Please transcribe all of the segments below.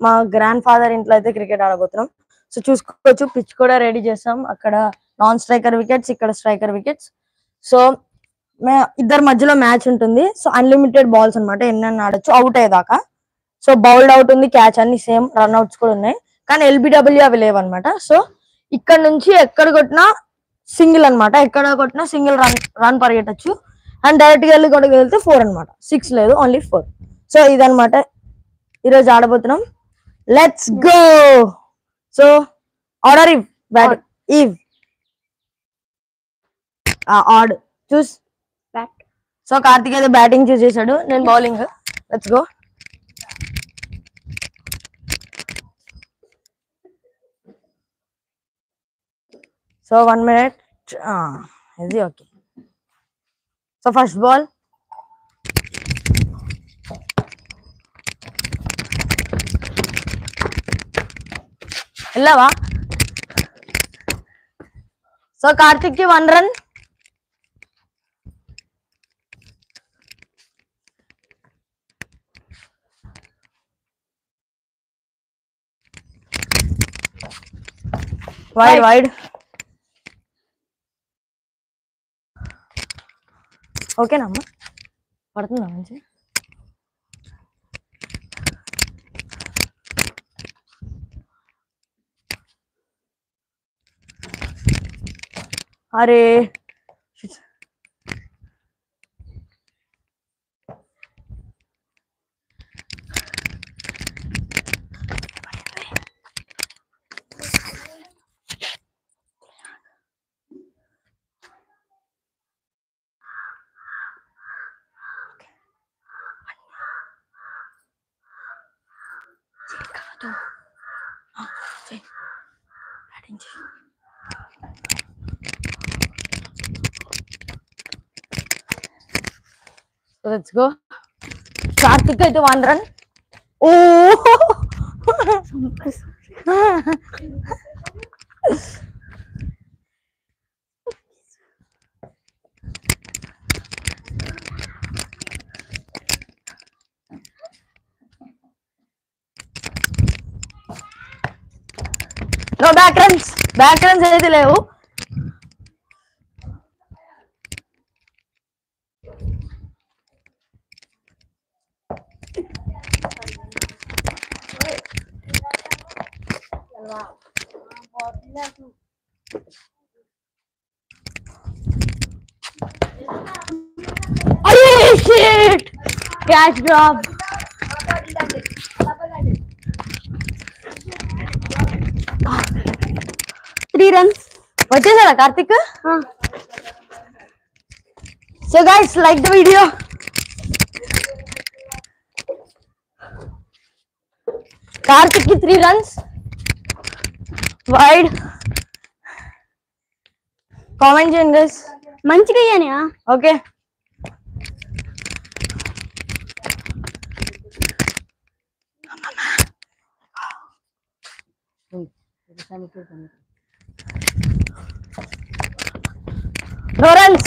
మా grand father ఇంట్లో అయితే క్రికెట్ ఆడబోతున్నాం. సో చూసుకోవచ్చు, పిచ్ కూడా రెడీ చేస్తాం. అక్కడ నాన్ స్ట్రైకర్ వికెట్స్, ఇక్కడ స్ట్రైకర్ వికెట్స్. సో ఇద్దరు మధ్యలో మ్యాచ్ ఉంటుంది. సో అన్లిమిటెడ్ బాల్స్ అనమాట, ఎన్ని ఆడొచ్చు అవుట్ అయ్యేదాకా. సో బౌల్డ్ అవుట్ ఉంది, క్యాచ్ అన్ని సేమ్, రన్అట్స్ కూడా ఉన్నాయి. కానీ ఎల్బిడబ్ల్యూ అవి లేవన్నమాట. సో ఇక్కడ నుంచి ఎక్కడ కొట్టినా సింగిల్ అనమాట, ఎక్కడ కొట్టినా సింగిల్ రన్ పరిగెట్టచ్చు. అండ్ డైరెక్ట్ గా వెళ్ళి కూడా వెళ్తే 4 అనమాట, 6 లేదు, ఓన్లీ 4. సో ఇదనమాట ఈరోజు ఆడబోతున్నాం. Let's go. So order even bat even odd choose bat. So Karthik అయితే బ్యాటింగ్ చూస్ చేశాడు, నేను bowling. Let's go. So 1 minute. ఇది ఓకే. So first ball. వెళ్ళావా? సో కార్తిక్ కి 1 run. వైడ్. ఓకేనా అమ్మా? పడుతుందా మంచి? అరే లెట్స్ గో. కార్తిక్ అయితే 1 run. Oh no back runs అయితే లేవు. Catch drop. త్రీ రన్స్ వచ్చేసారా Karthik? So guys like the video. Karthik కి 3 runs. వైడ్. కామెంట్ చేయండి గైస్, మంచిగా ఇయ్యాని. Okay. No runs.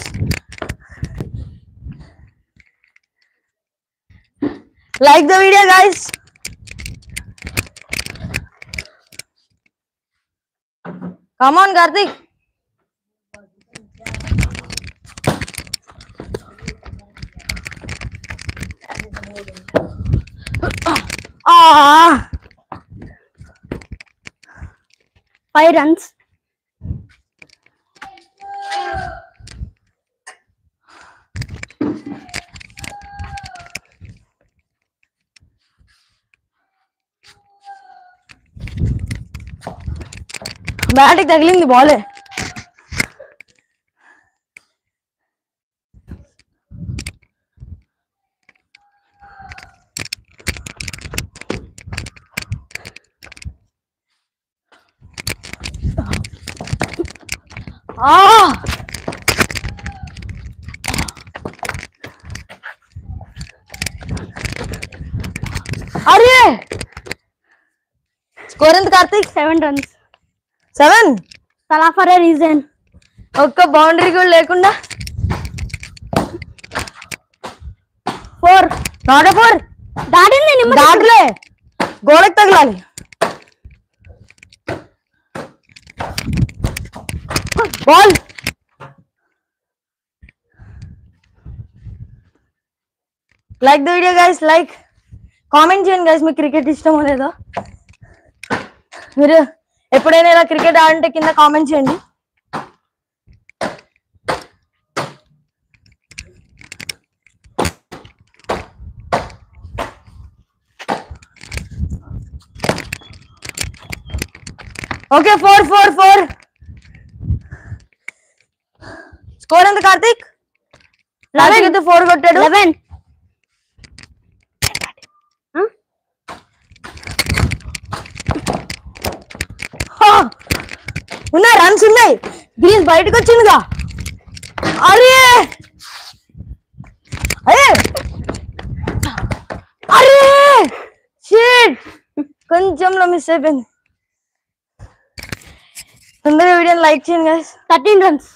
Like the video guys. Come on Karthik. Ah. 5 runs. బ్యాట్కి తగిలింది బాలే. అరే స్కోర్ ఎంత కార్తిక్? 7 runs. 7 తలా ఫర్ ఏ రీజన్. ఒక్క బౌండరీ కూడా లేకుండా 4. నాట్ 4 దాటింది. దాటలే గోడకు తగలాలి. Ball. Like the video guys, like comment చేయండి గైస్, మీకు క్రికెట్ ఇష్టమో లేదో. మీరు ఎప్పుడైనా ఇలా క్రికెట్ ఆడుంటే కింద కామెంట్ చేయండి. ఓకే 4-4-4. స్కోర్ ఎంత కార్తిక్? 4 కొట్టాడు. 11. ఉన్నాయి, రన్స్ ఉన్నాయి. గ్రీన్ బయటకు వచ్చిందిగా. అరే అరే అరే షిట్, కొంచెంలో మిస్ అయిపోయింది. తొందరగా వీడియోని లైక్ చేయండి guys. 13 runs.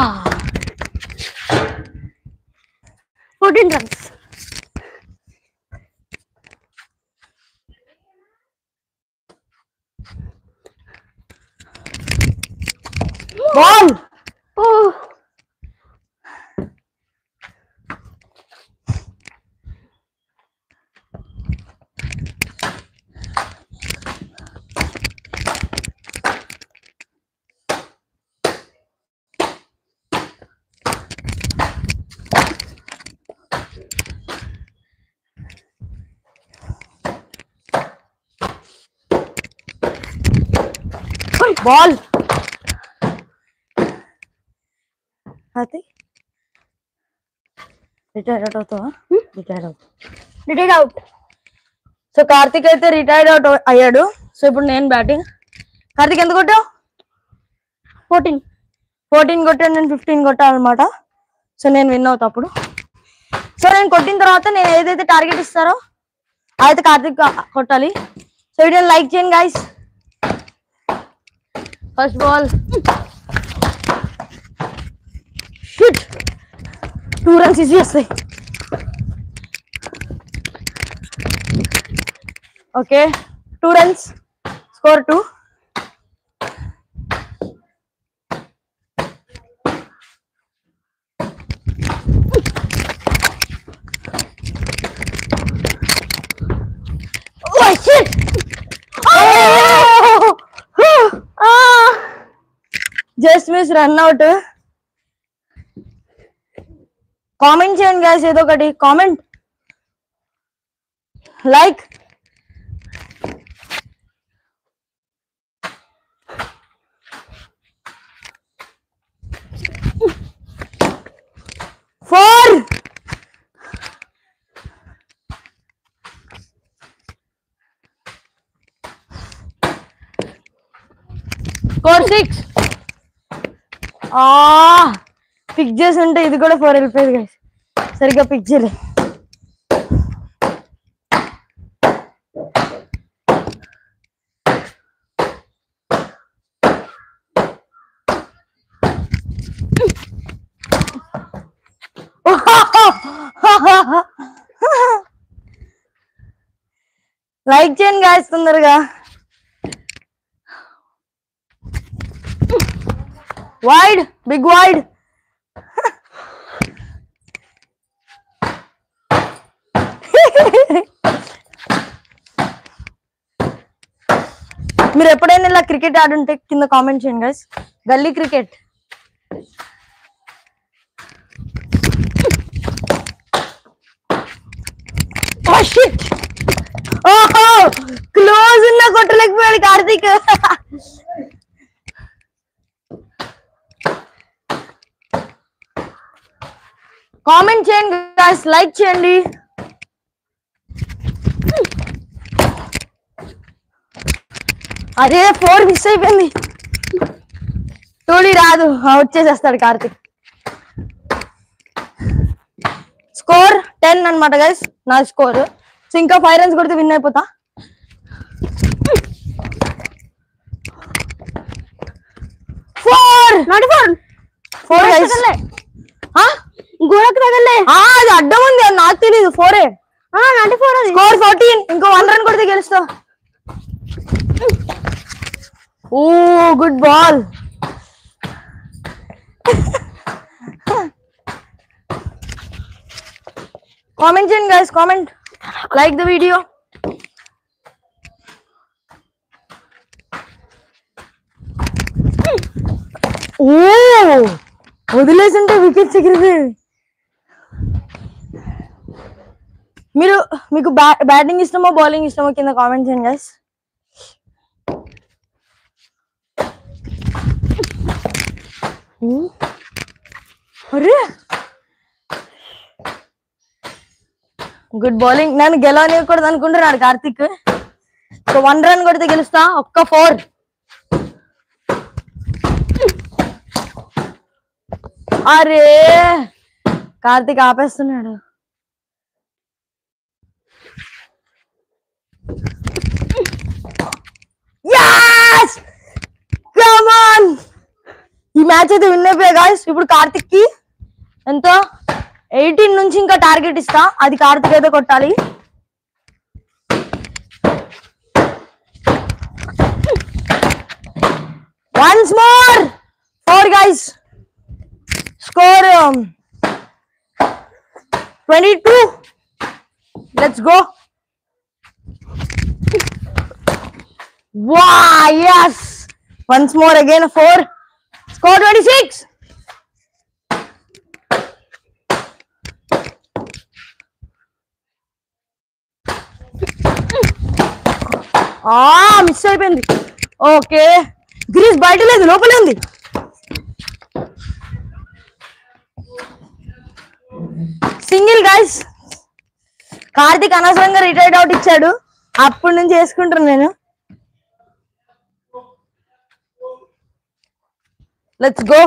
Ah. 14 runs. Ball. Oh. Ball. అది రిటైర్డ్ అవుతావా? Ritted out. సో కార్తిక్ అయితే రిటైర్డ్ అవుట్ అయ్యాడు. సో ఇప్పుడు నేను బ్యాటింగ్. కార్తిక్ ఎంత కొట్టావు? 14 కొట్టాను, నేను 15 కొట్టాలన్నమాట. సో నేను విన్ అవుతా అప్పుడు. సో నేను కొట్టిన తర్వాత నేను ఏదైతే టార్గెట్ ఇస్తారో అయితే కార్తిక్ కొట్టాలి. సో వీడియోని లైక్ చేయండి guys. First ball shoot. 2 runs easy వస్తాయి. Okay 2 runs, score 2. Oh shit! Just miss, run out. Comment చేయండి గైస్, ఏదో ఒకటి comment, like. Four. Score 6. Pick చేసి ఉంటే ఇది కూడా 4 వెళ్ళిపోయేది గైస్. సరిగ్గా పిక్ చేయలేదు. లైక్ చేయండి గాయస్ తొందరగా. Wide, big wide. మీరు ఎప్పుడైనా ఇలా క్రికెట్ ఆడుంటే కింద కామెంట్ చేయండి గైస్. గల్లీ క్రికెట్. ఓహో క్లోజ్ ఉన్న కొట్టలేకపోయాడు కార్తీక్. కామెంట్ చేయండి గైస్, లైక్ చేయండి. అదే 4 మిస్ అయిపోయింది. తోలి రాదు, వచ్చేసేస్తాడు కార్తీక్. స్కోర్ 10 అన్నమాట గైస్ నా స్కోర్. సో ఇంకా 5 runs కొడితే విన్ అయిపోతా. Not four 4 guys. గోడకు తగలే. అది అడ్డం ఉంది, అది నాకు తెలియదు. 4 నాట్ ఫోర్. స్కోర్ 14. ఇంకో 1 రన్ కొడితే గెలుస్తావు. Oh good ball. కామెంట్ చేయండి guys, comment, like the video. ఓ వదిలేసింటే వికెట్స్ ఎగిరిది. మీకు బ్యాటింగ్ ఇష్టమో బౌలింగ్ ఇష్టమో కింద కామెంట్ చేయండి గైస్. అరే గుడ్ బౌలింగ్. నన్ను గెలవనివ్వకూడదు అనుకుంటున్నాడు కార్తిక్. సో 1 రన్ కొడితే గెలుస్తా. ఒక్క 4. అరే కార్తిక్ ఆపేస్తున్నాడు. yes come on. ఈ మ్యాచ్ అయితే విన్ అయిపోయా గాయ్స్. ఇప్పుడు కార్తిక్ కి ఎంతో 18 నుంచి ఇంకా టార్గెట్ ఇస్తా, అది కార్తిక్ అయితే కొట్టాలి. Once more 4 guys. Score 22. Let's go. Wow, yes. Once more again 4. Score 26. Miss అయిపోయింది. ఓకే గ్రీస్ బయట లేదు, లోపలే ఉంది. Single guys. కార్తిక్ అనవసరంగా రిటైర్డ్ అవుట్ ఇచ్చాడు, అప్పటి నుంచి వేసుకుంటాను నేను. Let's go.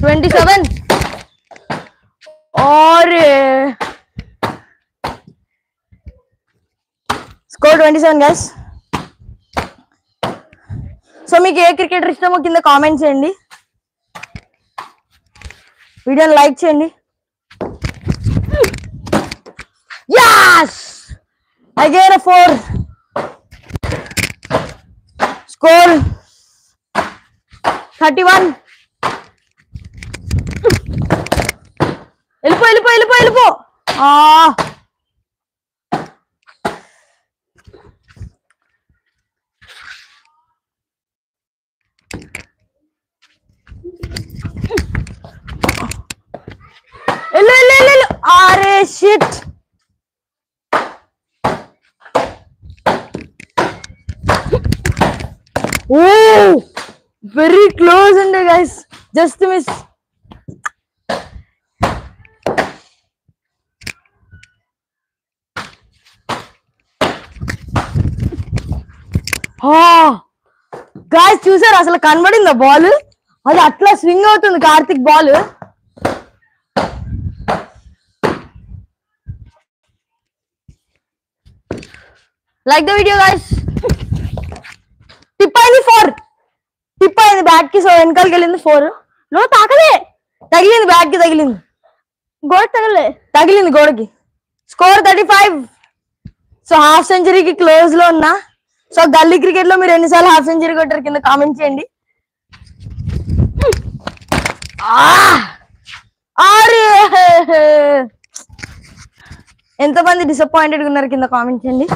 27. Score 27 guys. So మీకు ఏ క్రికెటర్ ఇష్టమో కింద కామెంట్ చేయండి, వీడియోని లైక్ చేయండి. yes again a 4. score 31. వెళ్ళిపో. అరే షిట్. ఓ వెరీ క్లోజ్ అండి గైస్, జస్ట్ మిస్. గాయస్ చూసారు, అసలు కనబడిందా బాల్? అది అట్లా స్వింగ్ అవుతుంది Karthik ball. Like the video guys. Tip అయింది 4. టిప్ అయింది బ్యాట్ కి, సో వెనకాలకి వెళ్ళింది 4. నో తాకలే, తగిలింది బ్యాట్ కి, తగిలింది గోడ తగిలింది గోడకి. స్కోర్ 35. సో హాఫ్ సెంచరీకి క్లోజ్ లో ఉన్నా. సో గల్లీ క్రికెట్ లో మీరు ఎన్నిసార్లు హాఫ్ సెంచరీ కొట్టారు కింద కామెంట్ చేయండి. ఎంతమంది డిసప్పాయింటెడ్ ఉన్నారు కింద కామెంట్ చేయండి.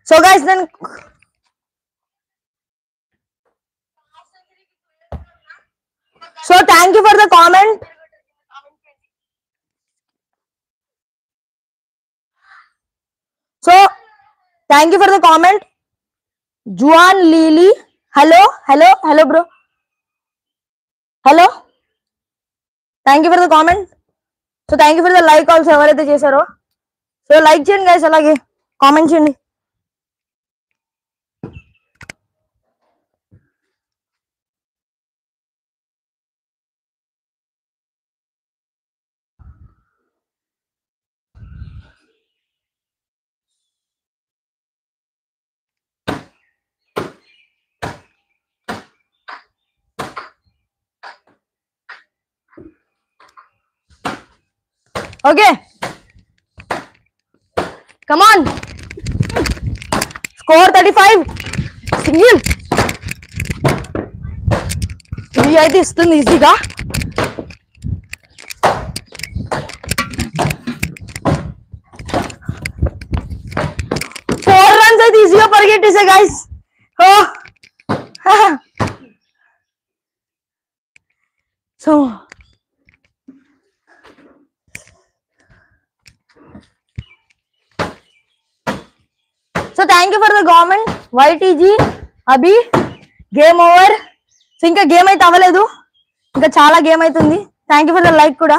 సో గైస్ నేను so thank you for the comment. So thank you for the comment. Juan Lily, hello bro, hello. Thank you for the comment. So thank you for the like also, ఎవరైతే చేశారో. So like చేయండి guys, అలాగే comment చేయండి. Okay. Come on. Score 35. Single. ఇది అయితే ఇస్తుంది ఈజీగా. Four runs అయితే ఈజీగా పరిగెట్టేసా guys. Oh. So thank you for the government. YTG Abhi game over. So ఇంకా గేమ్ అయితే అవ్వలేదు, ఇంకా చాలా గేమ్ అవుతుంది. Thank you for the like కూడా.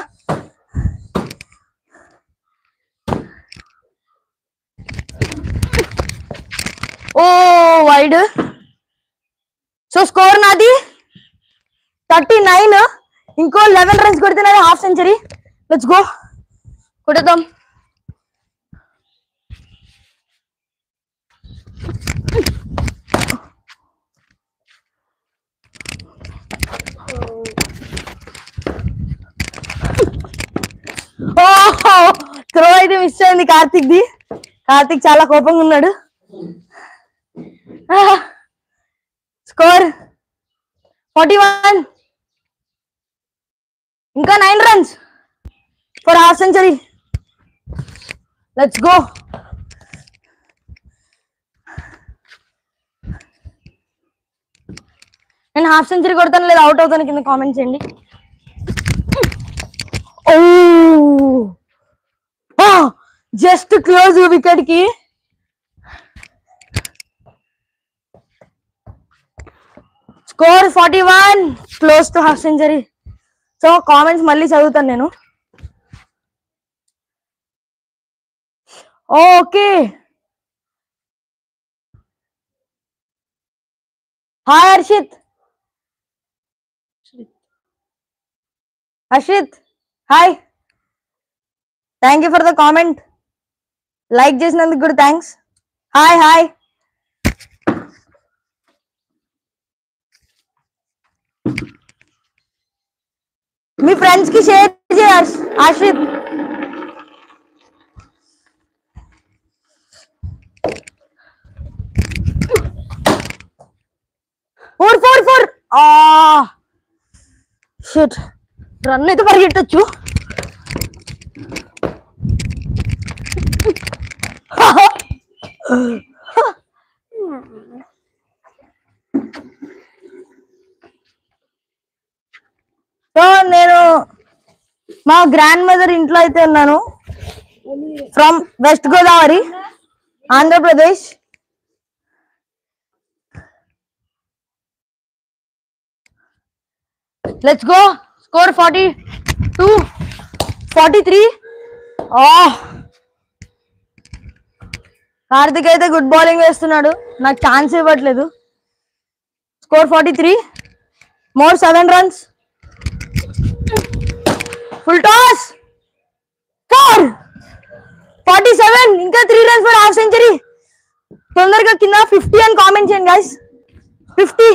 ఓ వైడ్. సో స్కోర్ నాది 39. ఇంకో 11 రన్స్ కొడితే నాది హాఫ్ సెంచరీ. లెట్స్ గో, కొడదాం. త్రో అయితే మిస్ అయింది కార్తిక్ ది. కార్తిక్ చాలా కోపంగా ఉన్నాడు. స్కోర్ 41. ఇంకా 9 runs for half century. Let's go. నేను హాఫ్ సెంచరీ కొడతాను లేదా అవుట్ అవుతాను కింద కామెంట్ చేయండి. జస్ట్ క్లోజ్ వికెట్ కి. Score 41, close to half century. So comments మళ్ళీ చదువుతాను నేను. Okay, hi Harshit. Harshit hi, thank you for the comment. Like చేసినందుకు కూడా థ్యాంక్స్. Hi hi. మీ ఫ్రెండ్స్ కి షేర్ చేయ హర్షిత్. ఫోర్. షిట్, రన్ అయితే పరిగెట్టచ్చు. సో నేను మా గ్రాండ్ మదర్ ఇంట్లో అయితే ఉన్నాను. From west Godavari, Andhra Pradesh. Let's go. Score 42, 43. Karthik అయితే గుడ్ బౌలింగ్ వేస్తున్నాడు, నాకు ఛాన్స్ ఇవ్వట్లేదు. Score 43, more 7 runs. Full toss. 4, 47. ఇంకా 3 రన్స్ ఫర్ హాఫ్ సెంచరీ. తొందరగా కింద 50 అని కామెంట్ చేయండి guys. 50.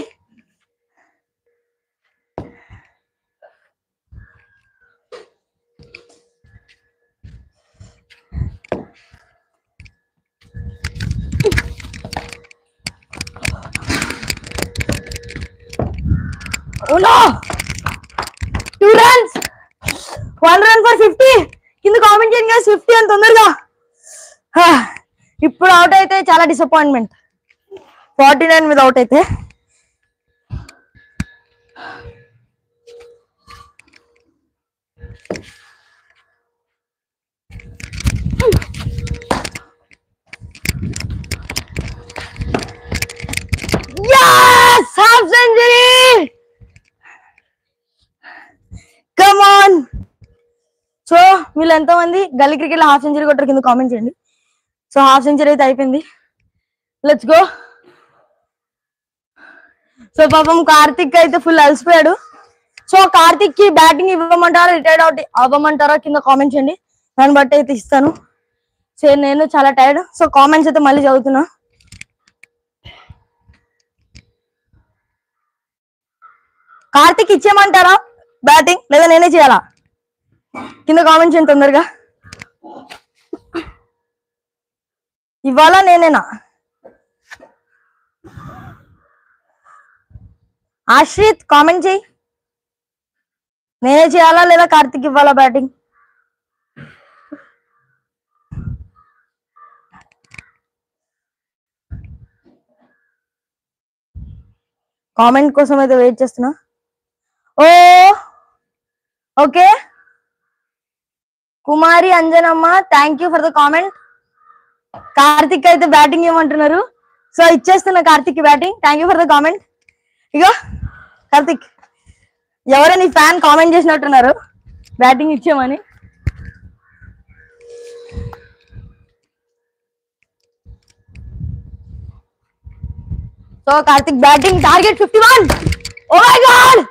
Oh no! 2 runs. 1 run for 50. కింద కామెంట్ చేయండి guys 50 అని తొందరగా. ఇప్పుడు అవుట్ అయితే చాలా డిసప్పాయింట్మెంట్. 49 మీద అవుట్ అయితే. Yes! Half century! Come on! So వీళ్ళు ఎంతమంది గల్లీ క్రికెట్ లో హాఫ్ సెంచరీ కొట్టారు కింద కామెంట్ చేయండి. సో హాఫ్ సెంచరీ అయితే అయిపోయింది. Let's go. సో పాపం కార్తిక్ అయితే ఫుల్ అలసిపోయాడు. సో కార్తిక్ కి బ్యాటింగ్ ఇవ్వమంటారా రిటైర్డ్ అవుట్ అవ్వమంటారా కింద కామెంట్ చేయండి, దాన్ని బట్టి అయితే ఇస్తాను. సో నేను చాలా టైర్డ్. సో కామెంట్స్ అయితే మళ్ళీ చదువుతున్నా. కార్తిక్ ఇచ్చేయమంటారా బ్యాటింగ్ లేదా నేనే చేయాలా? కింద కామెంట్ చేయండి తొందరగా. ఇవాళ నేనేనా? ఆశ్రిత్ కామెంట్ చేయి. నేనే చేయాలా లేదా కార్తిక్ ఇవ్వాలా బ్యాటింగ్? కామెంట్ కోసం అయితే వెయిట్ చేస్తున్నా. Oh okay Kumari Anjanamma, thank you for the comment. Karthik అయితే బ్యాటింగ్ ఇవ్వమంటున్నారు. సో ఇచ్చేస్తున్నా Karthik batting. Thank you for the comment. ఇగో కార్తిక్, ఎవరో నీ ఫ్యాన్ కామెంట్ చేసినట్టున్నారు బ్యాటింగ్ ఇచ్చేమని. So Karthik batting, target 51. Oh my god.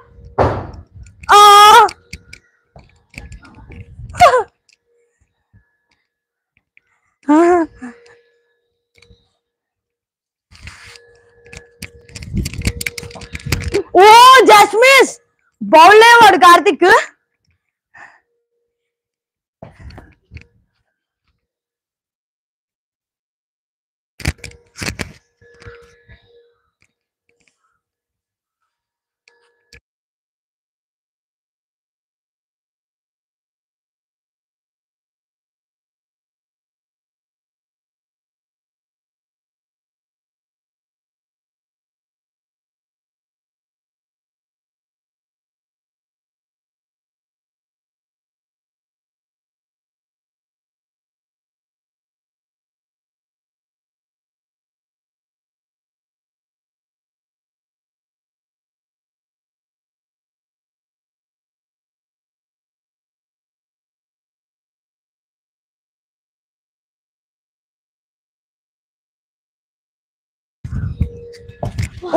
Oh just miss bowl వాడు కార్తిక్.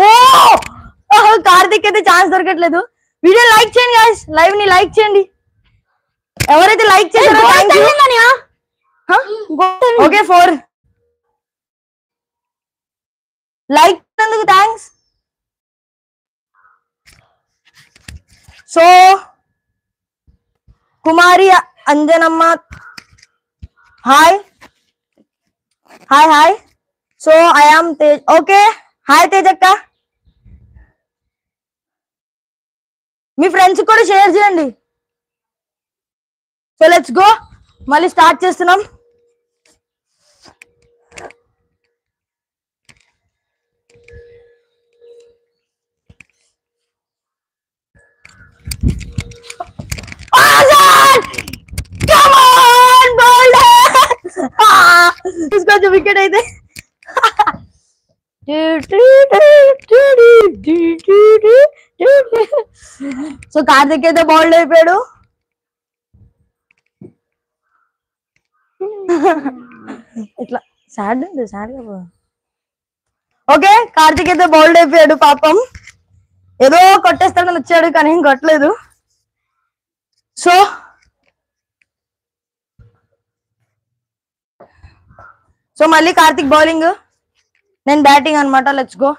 ఓ కార్తిక్ అయితే ఛాన్స్ దొరకట్లేదు. వీడియో లైక్ చేయండి గాయ్స్, లైవ్ ని లైక్ చేయండి. ఎవరైతే లైక్ చేశారో ఓకే 4 లైక్ చేసినందుకు thanks. So Kumari Anjanamma hi hi hi. So I am Tej. Okay hi తేజక్క. మీ ఫ్రెండ్స్ కూడా షేర్ చేయండి. సో లెట్స్ గో, మళ్ళీ స్టార్ట్ చేస్తున్నాం. తీసుకోవచ్చు వికెట్ అయితే. సో కార్తిక్ అయితే బౌల్డ్ అయిపోయాడు. ఇట్లా సాడ్ గా. ఓకే కార్తిక్ అయితే బౌల్డ్ అయిపోయాడు. పాపం ఏదో కొట్టేస్తాడని వచ్చాడు కానీ ఏం కొట్టలేదు. సో మళ్ళీ కార్తిక్ బౌలింగ్, నేను బ్యాటింగ్ అనమాట. Let's go.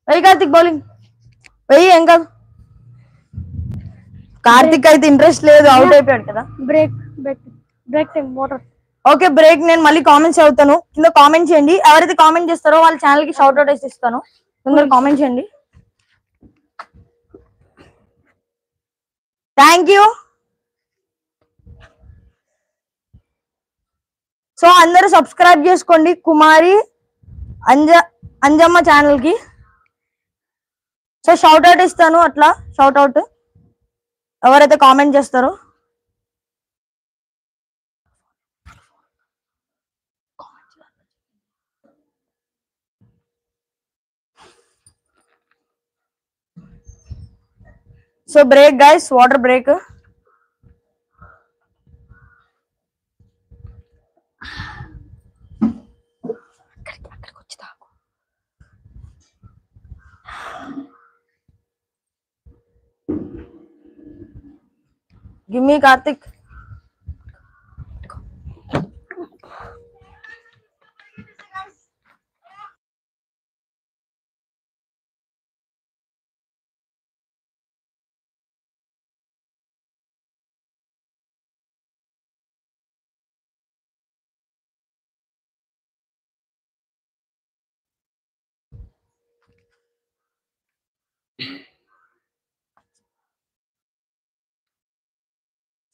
వెయ్యి కార్తిక్ బౌలింగ్, వెయ్యి. ఏం కాదు. కార్తిక్ అయితే ఇంట్రెస్ట్ లేదు, అవుట్ అయిపోయాడు కదా. Break time water. Okay break. నేను మళ్ళీ కామెంట్స్ చదువుతాను, కింద కామెంట్ చేయండి. ఎవరైతే కామెంట్ చేస్తారో వాళ్ళ ఛానల్ కి షౌట్ అవుట్ వేసి ఇస్తాను. తొందరగా కామెంట్ చేయండి. Thank you. సో అందరూ సబ్స్క్రైబ్ చేసుకోండి కుమారి అంజమ్మ ఛానల్ కి. సో షౌట్ అవుట్ ఇస్తాను, అట్లా షౌట్ అవుట్ ఎవరైతే కామెంట్ చేస్తారో. So break guys, water break. Give me Karthik.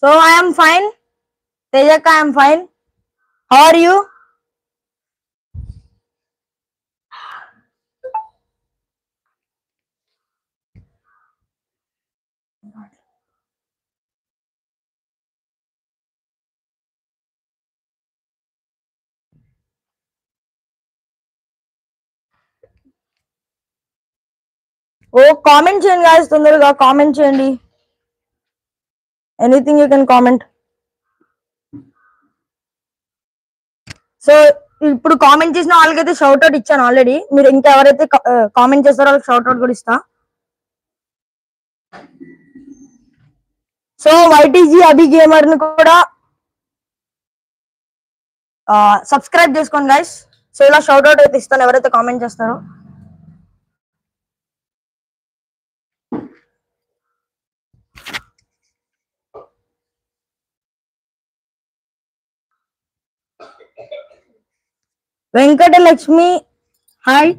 So I am fine. Tejaka, I am fine. How are you? ఓ comment చేయండి guys, తొందరగా కామెంట్ చేయండి. Anything you can comment. So ఇప్పుడు comment చేసిన వాళ్ళకైతే shout out ఇచ్చాను already. మీరు ఇంకా ఎవరైతే కామెంట్ చేస్తారో వాళ్ళకి షౌట్ అవుట్ కూడా ఇస్తా. సో వైటీజీ అభి గేమర్ ని కూడా సబ్స్క్రైబ్ చేసుకోండి గైస్. సో ఇలా షౌట్ అవుట్ అయితే ఇస్తాను ఎవరైతే కామెంట్ చేస్తారో. వెంకటలక్ష్మి హాయ్.